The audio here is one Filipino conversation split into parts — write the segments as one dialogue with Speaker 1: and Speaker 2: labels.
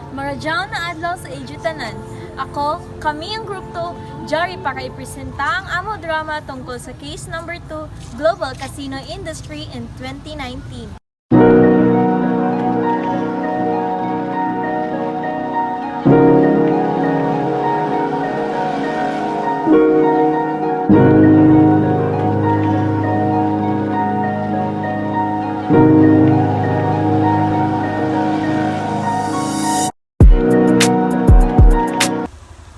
Speaker 1: Marajaw na adlaw sa Tanan. Ako, kami ang Group 2, Jari para ipresenta ang amo drama tungkol sa case number 2, Global Casino Industry in 2019.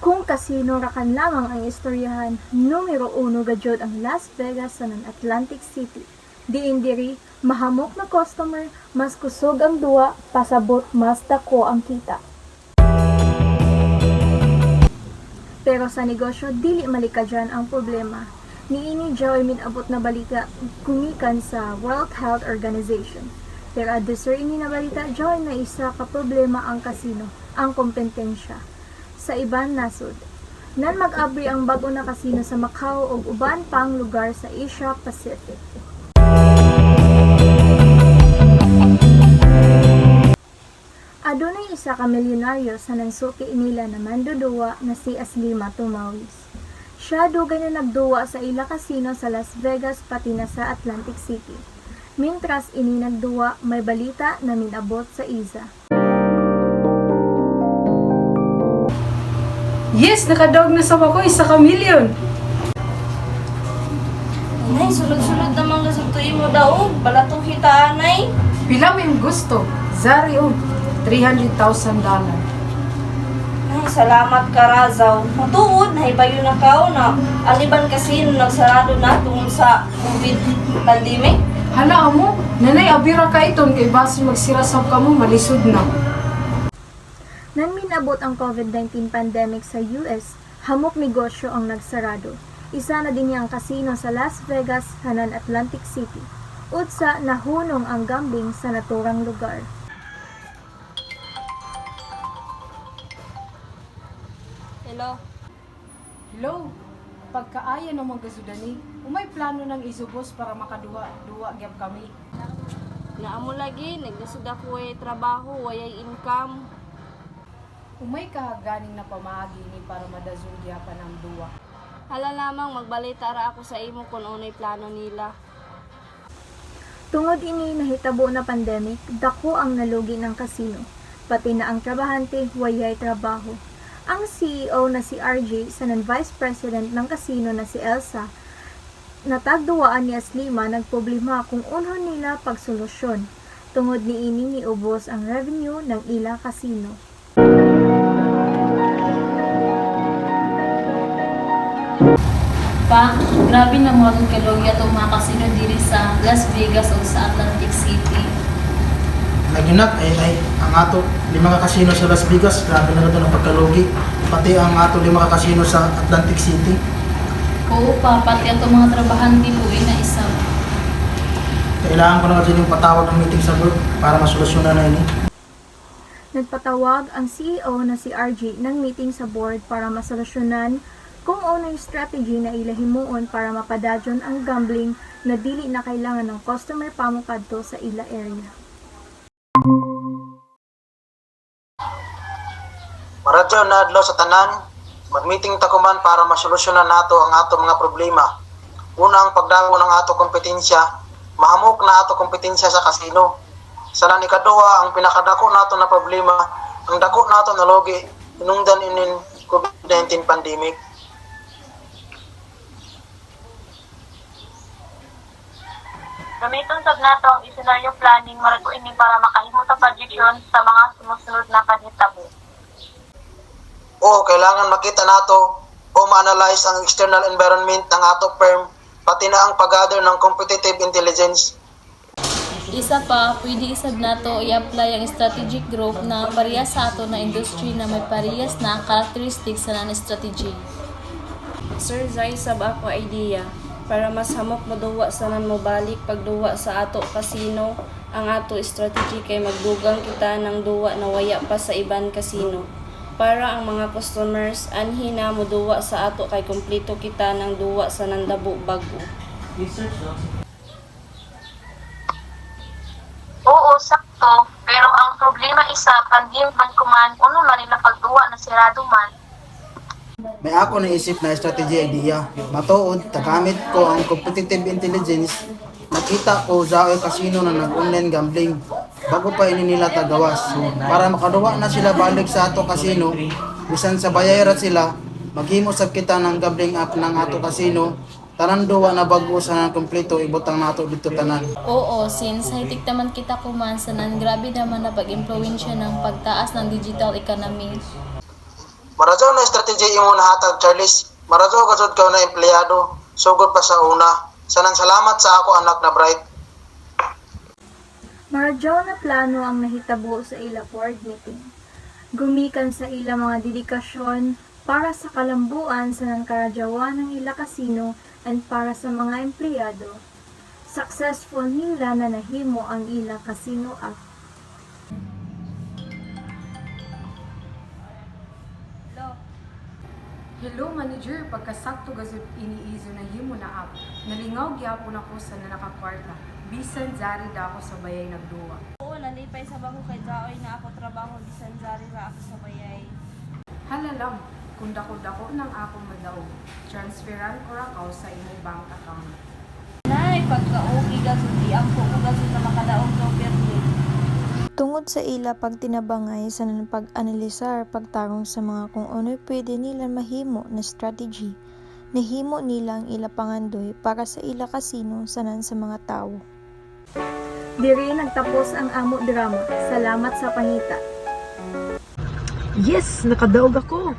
Speaker 1: Kung kasino rakan lamang ang istoryahan, numero 1 gadyod ang Las Vegas sa Atlantic City. Diin diri, mahamok na customer, mas kusog ang duwa, pasabot mas dako ang kita. Pero sa negosyo, dili malikadyan ang problema. Niini Joy minabot na balita kumikan sa World Health Organization. Pero adisir ini na balita Joy na isa ka problema ang kasino, ang kompetensya. Sa iban nasod, nan mag-abri ang bago na kasino sa Macau ug uban pang lugar sa Asia Pacific. Adunay isa ka milyonaryo sa nansuki nila na manduduwa na si Aslima Tumawis. Siya dugay na nagduwa sa ila kasino sa Las Vegas pati na sa Atlantic City. Mintras ini nagduwa, may balita na minabot sa Iza.
Speaker 2: Yes, nakadawag na sa ako, 1,000,000.
Speaker 3: Nay, sulod-sulod naman ka sa tuwi mo daw. Balatong hitaan, nay.
Speaker 2: Pila mo yung gusto? Zari, $300,000.
Speaker 3: Ay, salamat ka, Razaw. Matuod, nahibayo na ka na. Aliban kasi nung nagsarado na tungkol sa COVID pandemic.
Speaker 2: Hala mo, nanay, abira ka iton kay basi magsirasab ka mo, malisod na.
Speaker 1: Nan minabot ang COVID-19 pandemic sa US, hamok negosyo ang nagsarado. Isa na din niya ang kasino sa Las Vegas, hanan Atlantic City. Utsa nahunong ang gambling sa naturang lugar.
Speaker 3: Hello?
Speaker 2: Hello, pagkaaya ng mga gasudani, umay plano ng isubos para makaduwa gyap kami.
Speaker 3: Naamo lagi, nagdasod ako trabaho, wayay income.
Speaker 2: Umay kahaganing na pamaagi ni para madazon gyapan ang duwa.
Speaker 3: Hala lamang, magbalita ra ako sa imo kung unay plano nila.
Speaker 1: Tungod ini nahitabo na pandemic, dako ang nalugi ng kasino. Pati na ang trabahante, wayay trabaho. Ang CEO na si RJ sa Vice President ng kasino na si Elsa, natagduwaan ni Aslima nagproblema kung unhon nila pagsolusyon. Tungod ni ini niubos ang revenue ng ila kasino.
Speaker 4: Pa, grabe na mo ang kalogya itong mga kasino diri sa Las Vegas o sa Atlantic City.
Speaker 5: Naginat ay ang ato 5 ka kasino sa Las Vegas, grabe na ito ng pagkalugi. Pati ang ato 5 ka kasino sa Atlantic City.
Speaker 4: Oo pa, pati itong mga trabahante po na isa.
Speaker 5: Kailangan ko na kasi yung patawag ng meeting sa board para masolusyonan na ini.
Speaker 1: Nagpatawag ang CEO na si RJ ng meeting sa board para masolusyonan kung ano yung strategy na ilahimuon para mapadadyon ang gambling na dili na kailangan ng customer pamukadto sa ila area.
Speaker 5: Maradyo na adlaw sa tanan, mag-meeting takuman para masolusyonan nato ang ato mga problema. Una ang pagdago ng ato kompetensya, mahamok na ato kompetensya sa kasino. Sa nanikaduha, ang pinakadako nato na problema, ang dako nato na logi, hinungdan inin COVID-19 pandemic.
Speaker 6: Gamiton sab nato ang scenario planning marag ini para makahimo ta projection sa mga sumusunod na panghitabo.
Speaker 5: O kailangan makita nato o ma-analyze ang external environment ng ato firm, pati na ang pag-gather ng competitive intelligence.
Speaker 4: Isa pa, pwede isab nato i-apply ang strategic group na parehas sa ato na industry na may parehas na characteristics sa strategy.
Speaker 3: Sir Zay, sab ako idea. Para mas hamok maduwa sa nan mobalik pagduwa sa ato kasino, ang ato strategy kay magdugang kita ng duwa na waya pa sa iban kasino. Para ang mga customers anhi na moduwa sa ato kay kompleto kita ng duwa sa nandabo bago.
Speaker 6: Oo, sakto. Pero ang problema nga isa, panghimban ko man, uno man nila pagduwa na sirado man.
Speaker 7: May ako naisip na strategy idea. Matuod, tagamit ko ang competitive intelligence. Nakita ko sa casino na nag-online gambling bago pa ini nila tagawas. Para makaduwa na sila balik sa ato casino, bisan sa bayaran sila, maghimo sab kita ng gambling app ng ato casino. Tanan duwa na bago sa nang kompleto ibutang nato dito tanan.
Speaker 4: Oo, since high-tech naman kita kuman sanan grabe naman na pag-impluwensya ng pagtaas ng digital economy.
Speaker 5: Marajaw na strategy imo nahatag, Charles. Marajaw kasod ka na empleyado. Sugod pa sa una. Sanang salamat sa ako anak na Bright.
Speaker 1: Maradyaw na plano ang nahitabo sa ila board meeting. Gumikan sa ila mga dedikasyon para sa kalambuan sa nangkaradyawan ng ila kasino and para sa mga empleyado. Successful nila na nahimo ang ila casino app.
Speaker 2: Hello manager, pagkasakto gazud iniizo na himo na app. Nalingaw gyapon ako sa nanakakwarta. Bisan zari da ako sa bayay nagduwa.
Speaker 3: Oo, nalipay sa bako kay Daoy na ako trabaho bisan zari ra ako sa bayay.
Speaker 2: Hala lang, kung dako-dako ng akong madaog, transferan ko ra kao sa imong bank account.
Speaker 3: Nay, pagka-okay gazud di ang ko gazud na makadaog sa permit.
Speaker 8: Tungod sa ila pagtinabangay sa pag-analisar pagtarong sa mga kung ano'y pwede nila mahimo na strategy, nahimo nila ang ila pangandoy para sa ila kasino sanan sa mga tao.
Speaker 1: Diri nagtapos ang amo drama. Salamat sa pangita.
Speaker 9: Yes, nakadaog ako.